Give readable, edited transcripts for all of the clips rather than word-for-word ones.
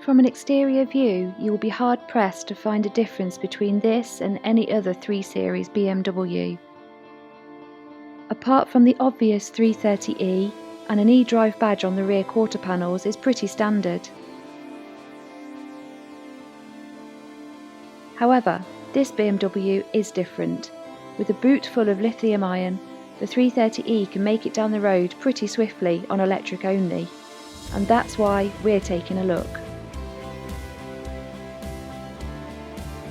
From an exterior view, you will be hard-pressed to find a difference between this and any other 3 Series BMW. Apart from the obvious 330e and an eDrive badge on the rear quarter panels is pretty standard. However, this BMW is different. With a boot full of lithium-ion, the 330e can make it down the road pretty swiftly on electric only, and that's why we're taking a look.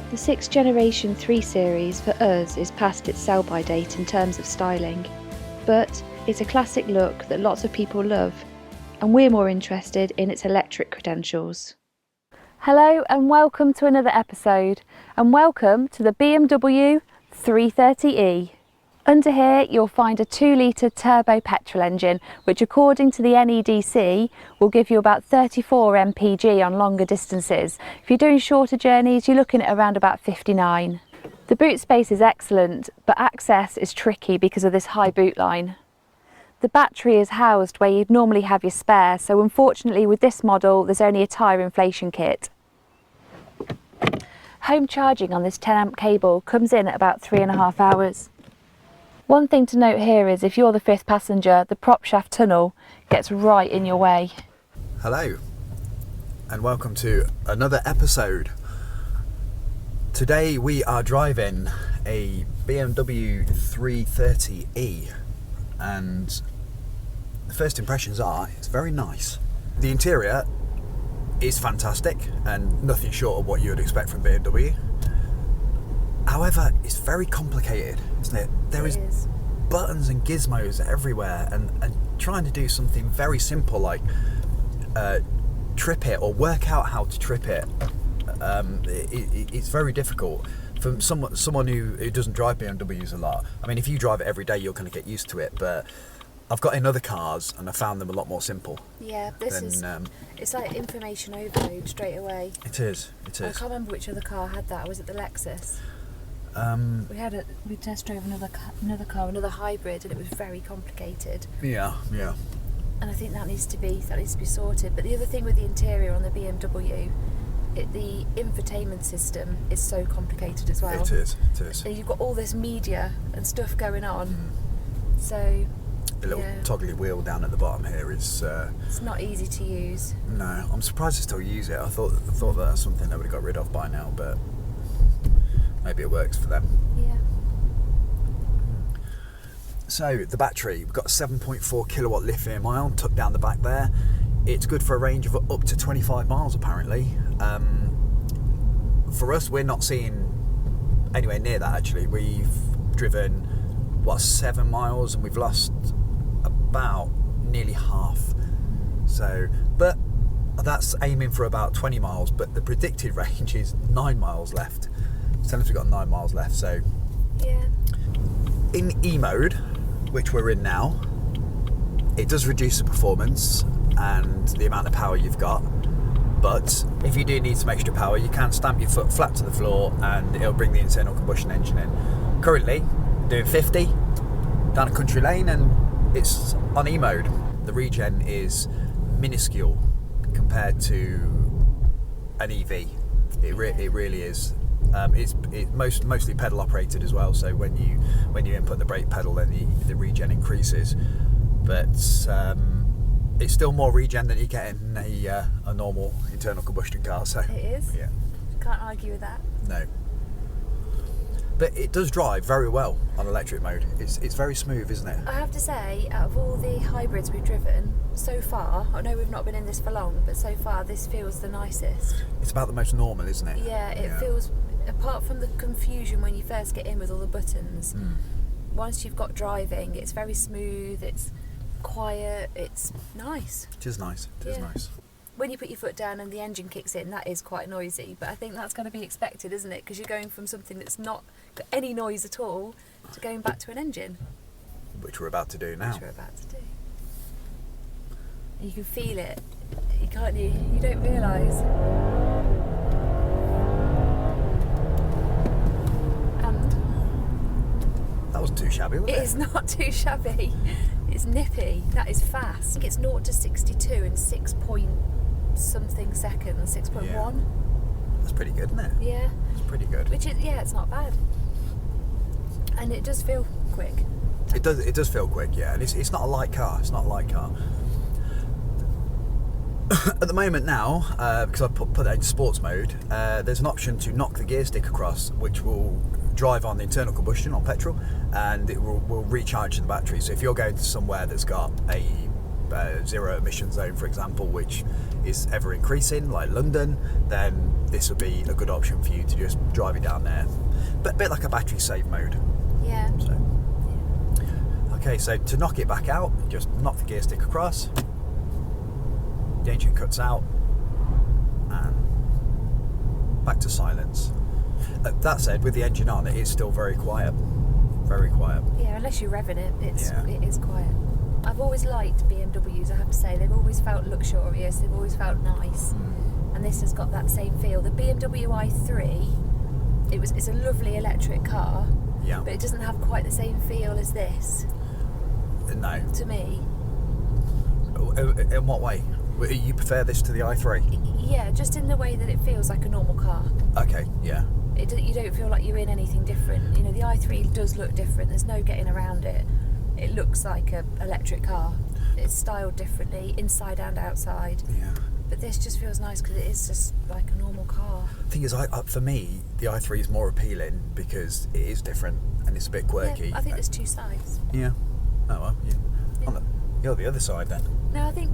The 6th generation 3 Series for us is past its sell-by date in terms of styling, but it's a classic look that lots of people love, and we're more interested in its electric credentials. Hello and welcome to another episode, and welcome to the BMW 330e. Under here you'll find a 2-litre turbo petrol engine, which according to the NEDC will give you about 34 mpg on longer distances. If you're doing shorter journeys, you're looking at around about 59. The boot space is excellent, but access is tricky because of this high boot line. The battery is housed where you'd normally have your spare, so unfortunately with this model there's only a tyre inflation kit. Home charging on this 10 amp cable comes in at about 3.5 hours. One thing to note here is if you're the 5th passenger, the prop shaft tunnel gets right in your way. Hello and welcome to another episode. Today we are driving a BMW 330e and the first impressions are it's very nice. The interior is fantastic and nothing short of what you would expect from BMW. However, it's very complicated, isn't it? There is buttons and gizmos everywhere, and trying to do something very simple like trip it or work out how to trip it, it's very difficult. For someone who doesn't drive BMWs a lot, I mean, if you drive it every day, you're going to get used to it, but I've got in other cars and I found them a lot more simple. Yeah, it's like information overload straight away. It is. I can't remember which other car had that. Was it the Lexus? We test drove another car, another hybrid, and it was very complicated. Yeah. And I think that needs to be sorted. But the other thing with the interior on the BMW, the infotainment system is so complicated as well. It is. And you've got all this media and stuff going on, so. The little toggly wheel down at the bottom here is. It's not easy to use. No, I'm surprised they still use it. I thought that's something they would have got rid of by now, but. Maybe it works for them. Yeah. So the battery, we've got a 7.4 kilowatt lithium ion tucked down the back there. It's good for a range of up to 25 miles apparently. For us, we're not seeing anywhere near that actually. We've driven 7 miles and we've lost about nearly half. So, but that's aiming for about 20 miles, but the predicted range is 9 miles left. Tell us we've got 9 miles left, so yeah. In E mode, which we're in now, it does reduce the performance and the amount of power you've got, but if you do need some extra power, you can stamp your foot flat to the floor and it'll bring the internal combustion engine in. Currently doing 50 down a country lane and it's on E mode. The regen is minuscule compared to an EV. It really is. It's mostly pedal operated as well, so when you input the brake pedal then the regen increases, but it's still more regen than you get in a normal internal combustion car, so it is. Yeah, can't argue with that. No, but it does drive very well on electric mode. It's very smooth, isn't it? I have to say, out of all the hybrids we've driven so far, I know we've not been in this for long, but so far this feels the nicest. It's about the most normal, isn't it? Yeah, it feels, apart from the confusion when you first get in with all the buttons, once you've got driving, it's very smooth, it's quiet, it's nice. It is nice. It is nice. When you put your foot down and the engine kicks in, that is quite noisy, but I think that's going to be expected, isn't it? Because you're going from something that's not got any noise at all to going back to an engine. Which we're about to do now. You can feel it. You don't realise. And that wasn't too shabby, was it? It is not too shabby. It's nippy. That is fast. It's 0 to 62 in 6.6 something seconds, 6.1. Yeah. That's pretty good, isn't it? Yeah. It's pretty good. Which is, yeah, it's not bad. And it does feel quick. It does feel quick, yeah. And it's not a light car. It's not a light car. At the moment now, because I put that in sports mode, there's an option to knock the gear stick across, which will drive on the internal combustion on petrol, and it will recharge the battery. So if you're going to somewhere that's got a zero emission zone, for example, which is ever increasing, like London, then this will be a good option for you to just drive it down there. But a bit like a battery save mode. Yeah. So. Okay, so to knock it back out, just knock the gear stick across, the engine cuts out, and back to silence. That said, with the engine on, it is still very quiet. Very quiet. Yeah, unless you're revving it, it is quiet. I've always liked BMWs, I have to say. They've always felt luxurious, they've always felt nice. And this has got that same feel. The BMW i3, it's a lovely electric car, Yeah. but it doesn't have quite the same feel as this. No. To me. In what way? You prefer this to the i3? Yeah, just in the way that it feels like a normal car. Okay, yeah. You don't feel like you're in anything different. You know, the i3 does look different. There's no getting around it. It looks like an electric car. It's styled differently, inside and outside. Yeah. But this just feels nice because it is just like a normal car. The thing is, for me, the i3 is more appealing because it is different and it's a bit quirky. Yeah, I think there's two sides. Yeah. Oh well. Yeah. Yeah. You're the other side then. No, I think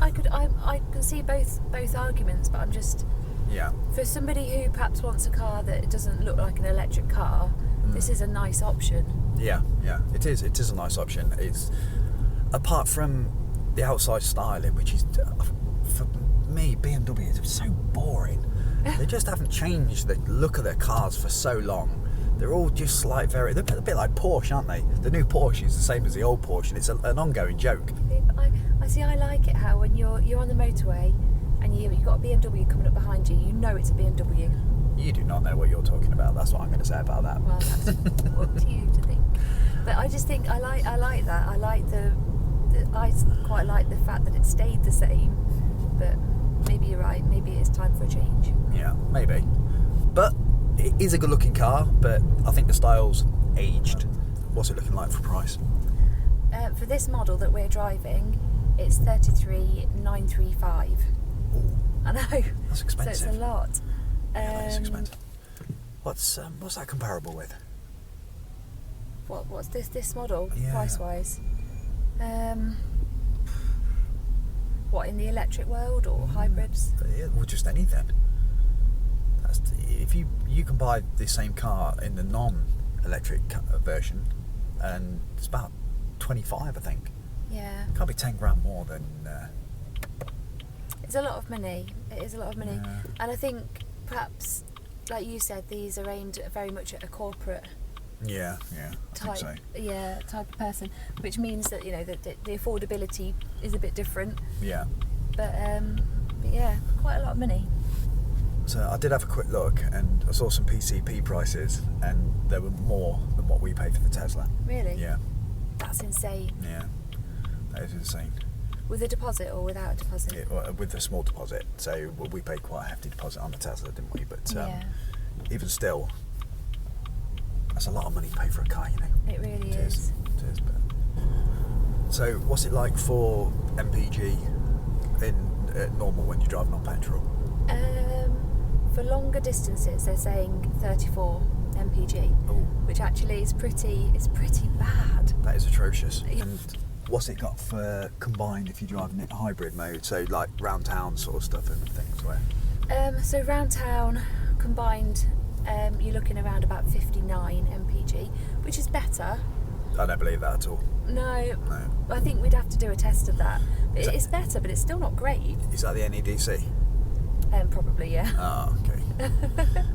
I can see both arguments, but I'm just, Yeah. for somebody who perhaps wants a car that doesn't look like an electric car, this is a nice option. Yeah, yeah, it is. It is a nice option. It's apart from the outside styling, which is for me, BMW is so boring. They just haven't changed the look of their cars for so long. They're all just like they're a bit like Porsche, aren't they? The new Porsche is the same as the old Porsche, and it's an ongoing joke. I like it how when you're on the motorway and you've got a BMW coming up behind you, you know it's a BMW. You do not know what you're talking about. That's what I'm going to say about that. Well, that's up to you to think. But I just think I like that. I like I quite like the fact that it stayed the same. But maybe you're right. Maybe it's time for a change. Yeah, maybe. But it is a good-looking car. But I think the style's aged. What's it looking like for price? For this model that we're driving, it's 33,935. Ooh, I know. that's expensive. So it's a lot. Yeah, that is expensive. What's that comparable with? What's this model, Yeah. price-wise? What, in the electric world or hybrids? Yeah, well, just anything. If you can buy the same car in the non-electric version, and it's about 25, I think. Yeah. Can't be 10 grand more than. It's a lot of money. It is a lot of money. Yeah. And I think perhaps, like you said, these are aimed very much at a corporate Yeah, I type, think type of person, which means that the affordability is a bit different. so. Yeah. But yeah, quite a lot of money. So I did have a quick look, and I saw some PCP prices, and they were more than what we paid for the Tesla. Really? Yeah, That's insane. yeah, that is insane. With a deposit or without a deposit? With a small deposit, so we paid quite a hefty deposit on the Tesla, didn't we? But Yeah. even still, that's a lot of money to pay for a car, you know. It really It is. It is. But... So, what's it like for MPG in normal when you're driving on petrol? For longer distances, they're saying 34 mpg, Oh, which actually is pretty bad. that is atrocious. And what's it got for combined if you're driving it hybrid mode? So, like round town sort of stuff and things where. So round town combined, you're looking around about 59 mpg, which is better. I don't believe that at all. No, No. I think we'd have to do a test of that. Is that- It's better, but it's still not great. Is that the NEDC? Probably, yeah. Oh, okay.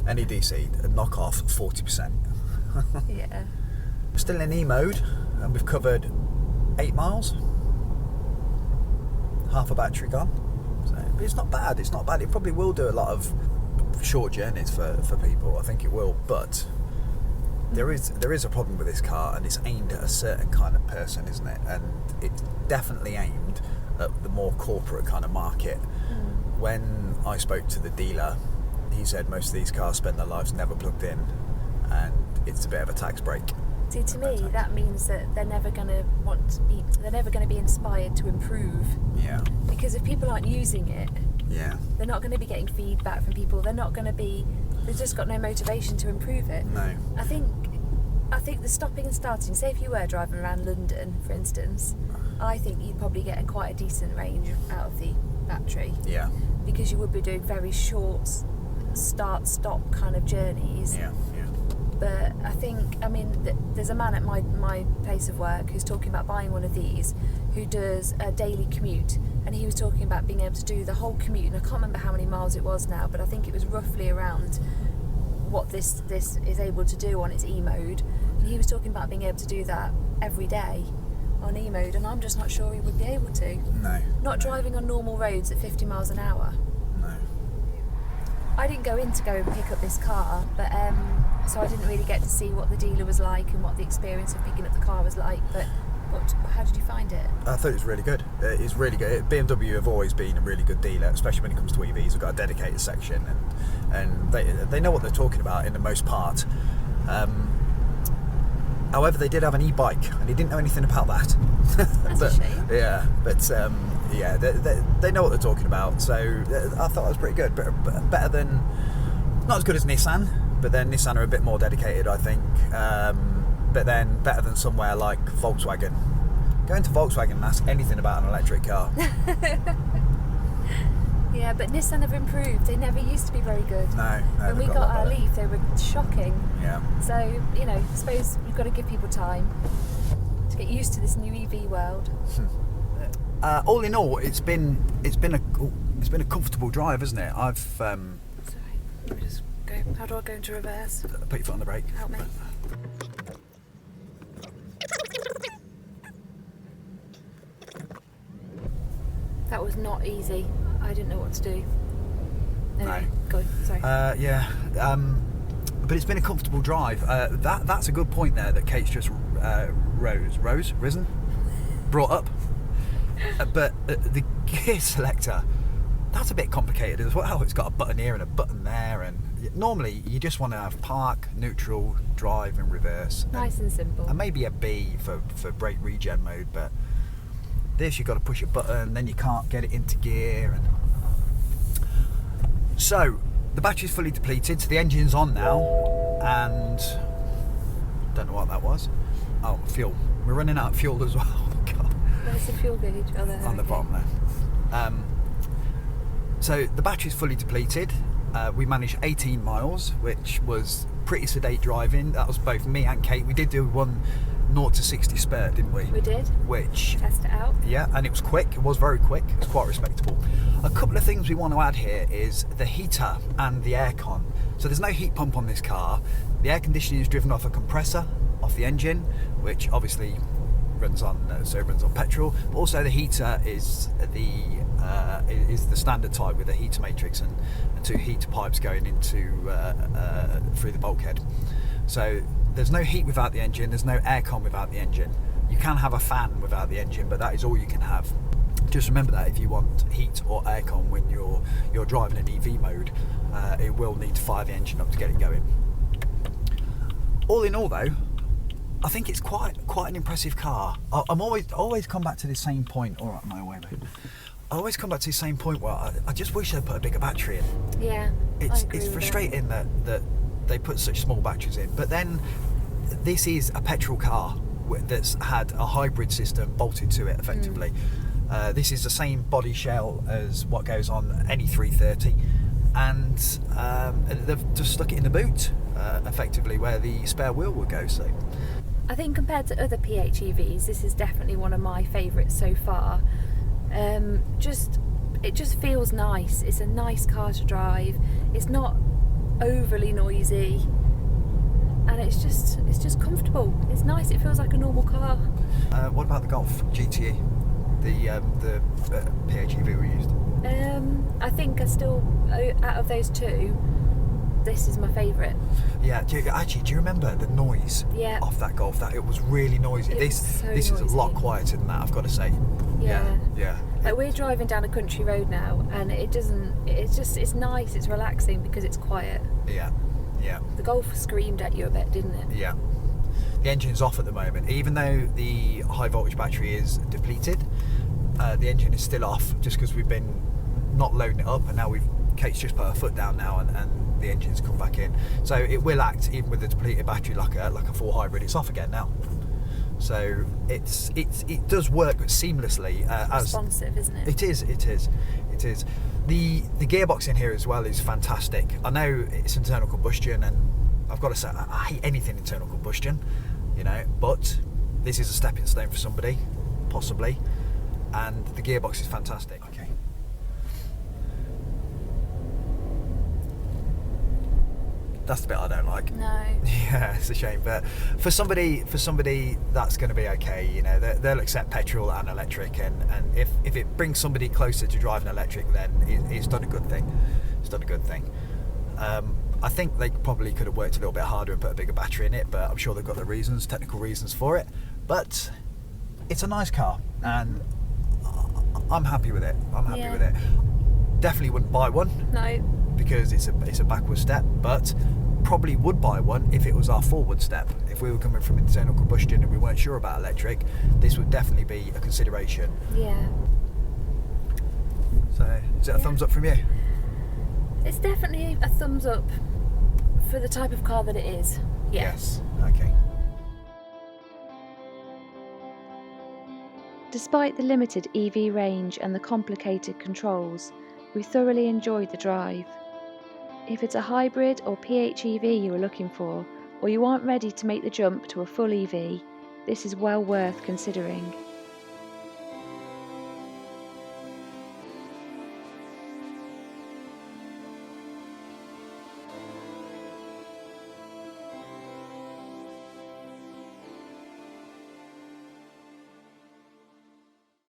NEDC, a knockoff 40%. Yeah. We're still in E mode, and we've covered 8 miles. Half a battery gone. So, but it's not bad. It's not bad. It probably will do a lot of short journeys for people. I think it will. But there is a problem with this car, and it's aimed at a certain kind of person, isn't it? And it's definitely aimed at the more corporate kind of market. when I spoke to the dealer, he said most of these cars spend their lives never plugged in, and it's a bit of a tax break. See, to me, that means that they're never going to be inspired to improve. Yeah. Because if people aren't using it, Yeah. they're not going to be getting feedback from people. They've just got no motivation to improve it. No. I think the stopping and starting, say if you were driving around London, for instance, I think you'd probably get quite a decent range out of the battery. Yeah. Because you would be doing very short start-stop kind of journeys. Yeah. Yeah. But there's a man at my place of work who's talking about buying one of these, who does a daily commute, and he was talking about being able to do the whole commute, and I can't remember how many miles it was now, but I think it was roughly around what this is able to do on its E-mode, and he was talking about being able to do that every day on E-mode, and I'm just not sure he would be able to. No. Not driving on normal roads at 50 miles an hour. No. I didn't go in to go and pick up this car, but so I didn't really get to see what the dealer was like and what the experience of picking up the car was like. But how did you find it? I thought it was really good. It's really good. BMW have always been a really good dealer, especially when it comes to EVs. They've got a dedicated section, and they know what they're talking about in the most part. However, they did have an e-bike, and he didn't know anything about that. That's a shame. Yeah, but they know what they're talking about. So I thought it was pretty good, but better than, not as good as Nissan, but then Nissan are a bit more dedicated, I think. But then better than somewhere like Volkswagen. Go into Volkswagen and ask anything about an electric car. Yeah, but Nissan have improved. They never used to be very good. No. When we they've got a lot our better. Leaf, they were shocking. Yeah. So, I suppose we've got to give people time to get used to this new EV world. All in all, it's been a comfortable drive, isn't it? I've Sorry, let me just go. How do I go into reverse? put your foot on the brake. Help me. That was not easy. I didn't know what to do. Anyway, go on. Sorry. But it's been a comfortable drive. That's a good point there that Kate's just brought up. But the gear selector, that's a bit complicated as well. It's got a button here and a button there, and normally you just want to have park, neutral, drive and reverse. Nice and simple. And maybe a B for brake regen mode, but this you've got to push a button, then you can't get it into gear. So the battery's fully depleted, so the engine's on now, and don't know what that was. Oh, fuel. We're running out of fuel as well. God. Where's the fuel gauge? Oh, there. On the Okay. bottom there. So the battery's fully depleted. We managed 18 miles, which was pretty sedate driving. That was both me and Kate. We did do one 0 to 60 spurt, didn't we? We did. Which, Test it out. yeah, and it was quick. It was very quick. It was quite respectable. A couple of things we want to add here is the heater and the aircon. So there's no heat pump on this car. The air conditioning is driven off a compressor off the engine, which obviously runs on petrol. But also the heater is the standard type with a heater matrix and two heater pipes going into through the bulkhead. So there's no heat without the engine. There's no aircon without the engine. You can have a fan without the engine, but that is all you can have. Just remember that if you want heat or aircon when you're driving in EV mode, it will need to fire the engine up to get it going. All in all, though, I think it's quite an impressive car. I'm always come back to the same point. All right, no way, mate. I always come back to the same point where I just wish they'd put a bigger battery in. Yeah. It's frustrating that they put such small batteries in. But then this is a petrol car that's had a hybrid system bolted to it effectively. This is the same body shell as what goes on any 330, and they've just stuck it in the boot effectively where the spare wheel would go. So I think compared to other PHEVs, this is definitely one of my favourites so far. It just feels nice. It's a nice car to drive. It's not overly noisy, and it's just comfortable. It's nice. It feels like a normal car. what about the Golf GTE, the PHEV we used? I think I still, out of those two, this is my favourite. Yeah, do you remember the noise off that Golf? That it was really noisy. This is a lot quieter than that, I've got to say. Yeah. Like we're driving down a country road now, and it's nice, it's relaxing because it's quiet. Yeah. The Golf screamed at you a bit, didn't it? Yeah. The engine's off at the moment, even though the high voltage battery is depleted. The engine is still off just because we've been not loading it up, and now Kate's just put her foot down now, and the engine's come back in. So it will act even with the depleted battery like a full hybrid. It's off again now. So it does work seamlessly. Responsive, isn't it? It is. The gearbox in here as well is fantastic. I know it's internal combustion, and I've got to say I hate anything internal combustion, but this is a stepping stone for somebody, possibly, and the gearbox is fantastic. Okay. That's the bit I don't like. No. Yeah, it's a shame, but for somebody that's going to be okay. They'll accept petrol and electric, and if it brings somebody closer to driving electric, then it's done a good thing. I think they probably could have worked a little bit harder and put a bigger battery in it, but I'm sure they've got the technical reasons for it. But it's a nice car, and I'm happy with it. Definitely wouldn't buy one. No. Because it's a backward step, but probably would buy one if it was our forward step. If we were coming from internal combustion and we weren't sure about electric, this would definitely be a consideration. Yeah. So, is it a thumbs up from you? It's definitely a thumbs up for the type of car that it is. Yeah. Yes. Okay. Despite the limited EV range and the complicated controls, we thoroughly enjoyed the drive. If it's a hybrid or PHEV you are looking for, or you aren't ready to make the jump to a full EV, this is well worth considering.